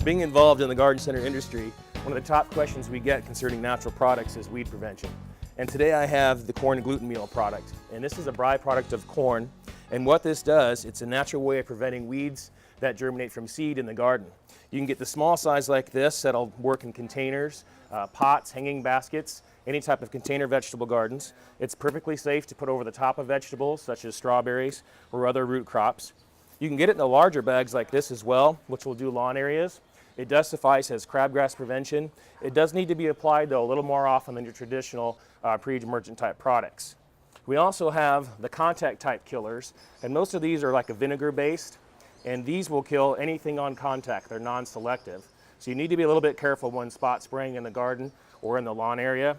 Being involved in the garden center industry, one of the top questions we get concerning natural products is weed prevention. And today I have the corn gluten meal product. And this is a byproduct of corn. And what this does, it's a natural way of preventing weeds that germinate from seed in the garden. You can get the small size like this that'll work in containers, pots, hanging baskets, any type of container vegetable gardens. It's perfectly safe to put over the top of vegetables such as strawberries or other root crops. You can get it in the larger bags like this as well, which will do lawn areas. It does suffice as crabgrass prevention. It does need to be applied though a little more often than your traditional pre-emergent type products. We also have the contact type killers, and most of these are like a vinegar based, and these will kill anything on contact. They're non-selective. So you need to be a little bit careful when spot spraying in the garden or in the lawn area.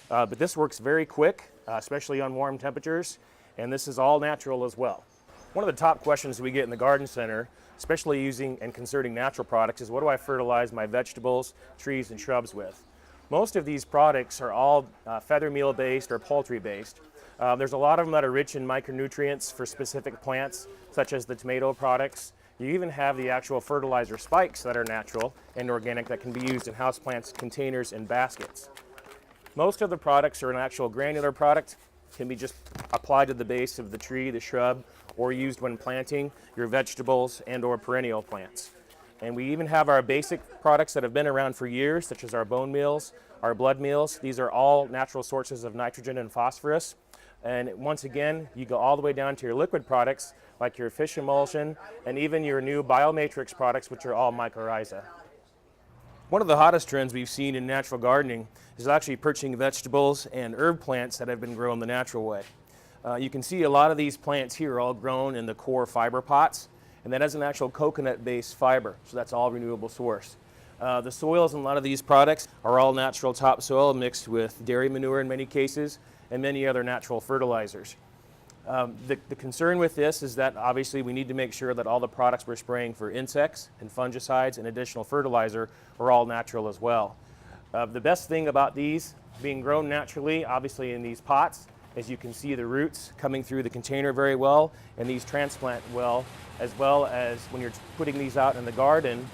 But this works very quick, especially on warm temperatures, and this is all natural as well. One of the top questions we get in the garden center, especially using and concerning natural products, is what do I fertilize my vegetables, trees, and shrubs with? Most of these products are all feather meal based or poultry based. There's a lot of them that are rich in micronutrients for specific plants, such as the tomato products. You even have the actual fertilizer spikes that are natural and organic that can be used in houseplants, containers, and baskets. Most of the products are an actual granular product, can be just applied to the base of the tree, the shrub, or used when planting your vegetables and or perennial plants. And we even have our basic products that have been around for years, such as our bone meals, our blood meals. These are all natural sources of nitrogen and phosphorus. And once again, you go all the way down to your liquid products, like your fish emulsion, and even your new biomatrix products, which are all mycorrhiza. One of the hottest trends we've seen in natural gardening is actually purchasing vegetables and herb plants that have been grown the natural way. You can see a lot of these plants here are all grown in the core fiber pots, and that is an actual coconut-based fiber, so that's all renewable source. The soils in a lot of these products are all natural topsoil mixed with dairy manure in many cases, and many other natural fertilizers. The concern with this is that obviously we need to make sure that all the products we're spraying for insects and fungicides and additional fertilizer are all natural as well. The best thing about these being grown naturally, obviously in these pots, is you can see the roots coming through the container very well, and these transplant well as when you're putting these out in the garden,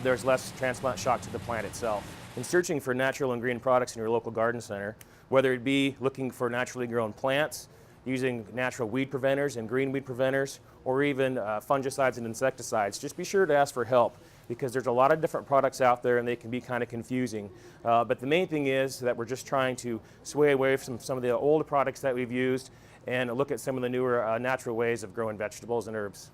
there's less transplant shock to the plant itself. In searching for natural and green products in your local garden center, whether it be looking for naturally grown plants, using natural weed preventers and green weed preventers, or even fungicides and insecticides, just be sure to ask for help, because there's a lot of different products out there and they can be kind of confusing. But the main thing is that we're just trying to sway away from some of the old products that we've used and look at some of the newer natural ways of growing vegetables and herbs.